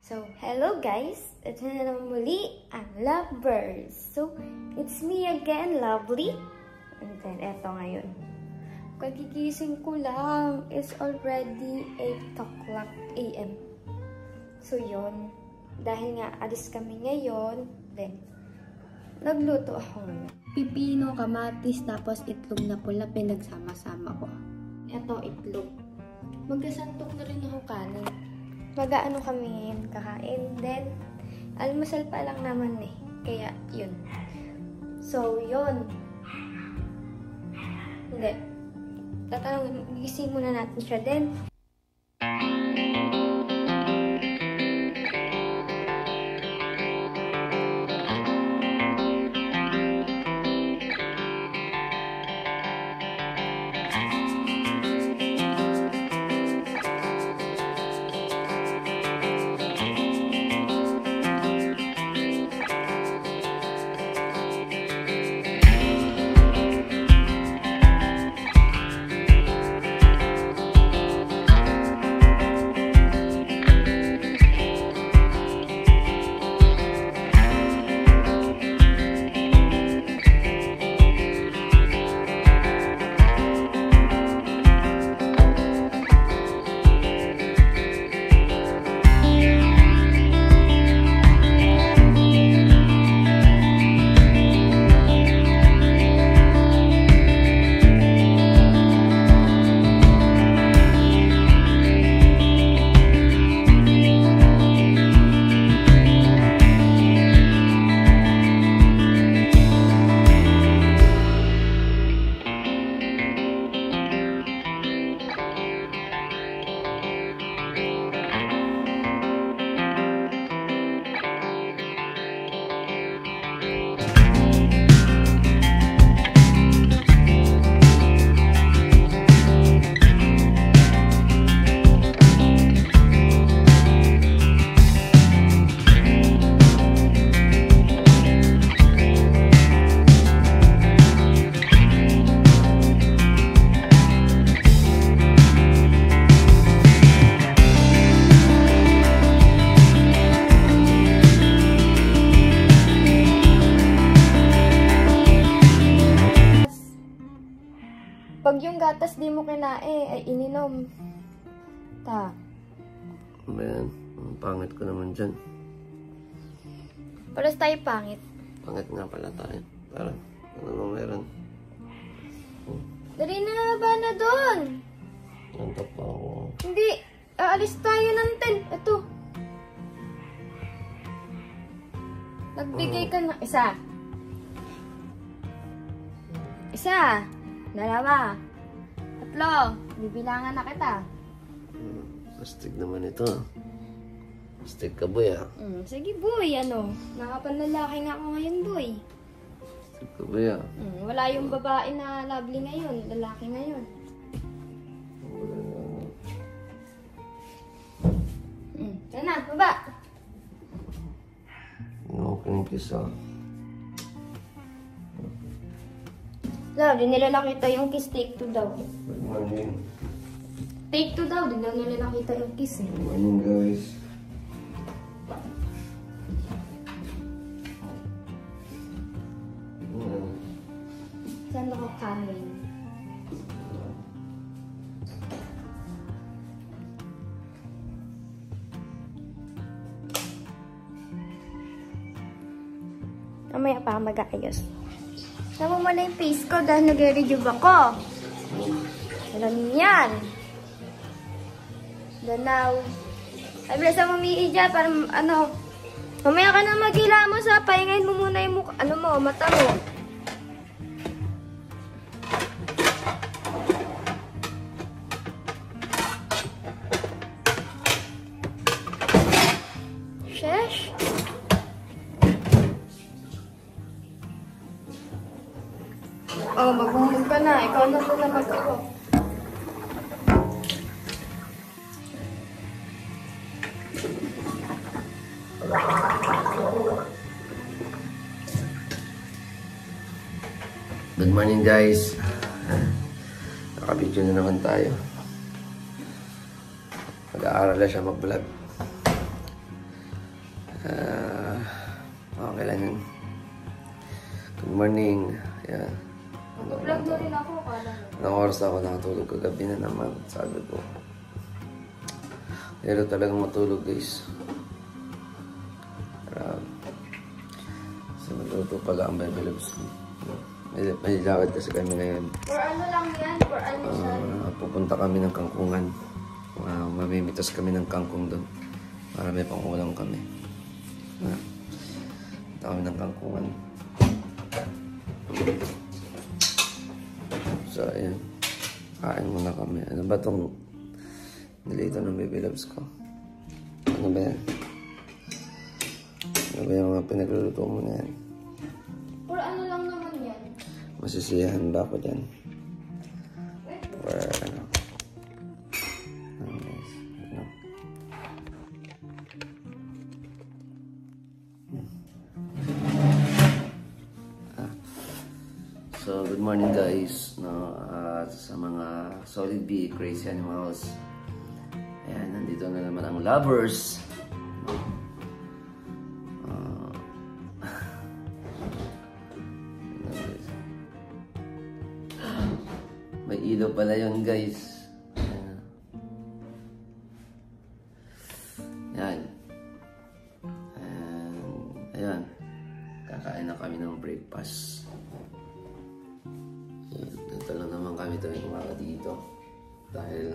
So, hello guys! Ito na naman muli ang Lovebirds. So, it's me again, Lovely. And then, eto ngayon. Kagigising ko lang. It's already 8 o'clock AM. So, yun. Dahil nga, alis kami ngayon. Then, nagluto ako ngayon. Pipino, kamatis, tapos itlog na pula, pinagsama-sama ko. Eto, itlog. Magkasantok na rin ako kanin. Mag-aano kami kakain. Then, almusal pa lang naman eh. Kaya, yun. So, yun. Hindi. Gising muna natin siya din. Pag yung gatas di mo kinae, ay ininom. Ta. Man, ang pangit ko naman dyan. Paras tayo pangit. Pangit nga pala tayo. Parang, ano mo meron? Dali na ba na doon? Nantok pa ako. Hindi. Aalis tayo ng tent. Ito. Nagbigay ka na. Isa. Isa. Dalawa. Tatlo. Bibilangan na kita. Astig naman ito. Astig ka, boy, ah. Sige, boy. Ano? Nakapanlalaki nga ako ngayon, boy. Astig ka, boy, ah. Wala yung babae na lovely ngayon. Lalaki ngayon. Sana, baba. Okay, kiss, ah. Love, di nila nakita yung kiss. Take 2 daw. Good morning. Take 2 daw. Di na nila nakita yung kiss eh. Good morning, guys. Saan ako kanin? Mamaya pa ako mag-aayos. Sama mo na yung face ko dahil nag-rejuve ako. Alam niyo yan. Danaw. Ay, blessa mo Mii dyan para ano. Mamaya ka na maghila mo sa pahingayin mo muna yung mukha. Ano mo, mata mo. Shesh. Oh, maghumog ka na. Ikaw na muna mag-iwo. Good morning, guys. Nakabidyo na naman tayo. Mag-aaral na siya mag-vlog. Okay lang yun. Good morning. Yeah. Mag-vlog mo rin ako, kala mo. Ilang oras ako nakatulog kagabi na naman. Sabi ko. Pero talagang matulog guys. So magluto pala ang baby loves. May lakad kasi kami ngayon. For ano lang yan? For ano siya? Pupunta kami ng kangkungan. Mamimitas kami ng kangkong doon. Para may pangulang kami. Punta kami ng kangkungan. So, ayun. Kain muna kami. Ano ba itong nilito ng baby loves ko? Ano ba yan? Ano ba yung mga pinagluluto mo na yan? For ano lang naman yan? Masisiyahan ba ako dyan? Or ano? So, good morning guys, no, sa mga Solid B, Crazy Animals. Ayan, nandito na naman ang lovers. May ilaw pala yun guys. Ayan. Ayan. Kakain na kami ng breakfast. Dito lang naman kami tuwing umaga dito. Dahil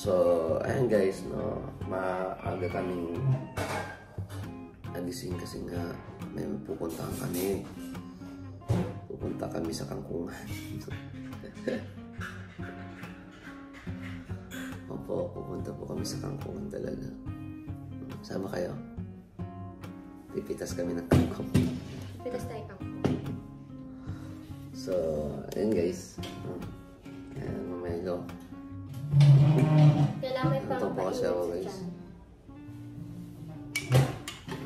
so, ayan guys, no, maaga kaming nagising kasi nga may pupuntahan kami. Pupunta kami sa kangkungan. Opo, pupunta po kami sa kangkungan talaga. Sama kayo? Pipitas kami ng kangkong. Pitas tayo kangkong. So, ayan guys. Ayan, mamaya go. Kailangan may Ito po kasi ako pang-painit guys. sa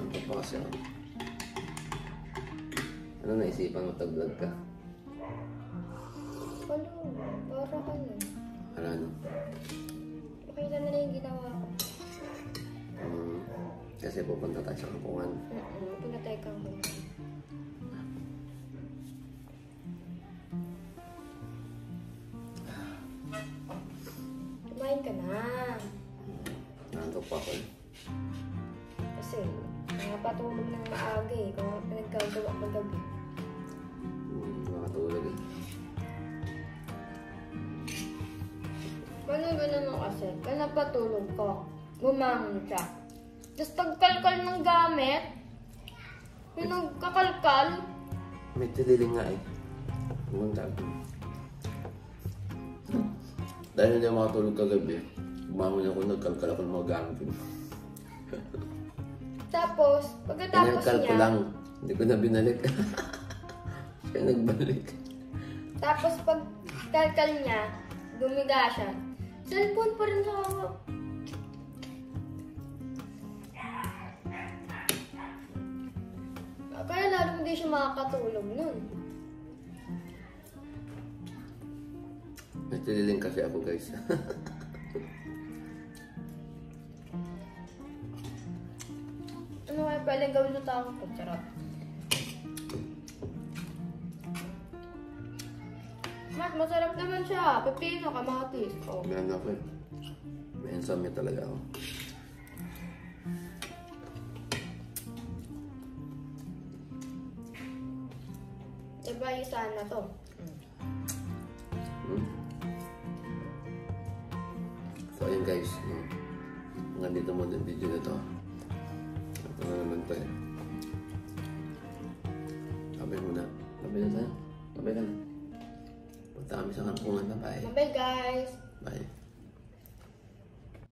Ito po kasi ako. Ano naisipan mo tag-vlog ka? Ano? Para ano? Para ano? Makita na lang yung ginawa ko. Kasi pupunta tayo sa kampungan. Punta tayo kangkong. Kumain ka na. Nantok pa ako. Kasi, nakapatulog ng maaga eh. Kung pinagkagawa ko gabi. Nakatulog eh. Paano ba naman kasi? Kaya napatulog ko. Bumangon siya. Tapos pagkalkal ng gamit, pinagkakalkal. May tililing nga eh. Pumunta ako. Dahil hindi ako makatulog kagabi, bumangon ako, nagkalkal ako ng mga gamit. Tapos, pagkatapos Pinagkal ko niya, lang. Hindi ko na binalik. Siya nagbalik. tapos pag kalkal niya, dumiga siya. Cellphone pa rin hawak. Kaya lalo hindi siya makakatulog nun. Nagtililing kasi ako guys. Ano kaya pwedeng gawin sa tao ko? Charot. Masarap naman siya. Pepino, kamatis. Oh. Meron ako eh. May insomnia talaga ako. Diba yung sana to? So ayun guys. Hanggang dito muna yung video na to. Ito na naman to eh. Kabay muna. Kabay na tayo. Kabay ka na. Punta kami sa kampungan na. Bye. Bye guys! Bye.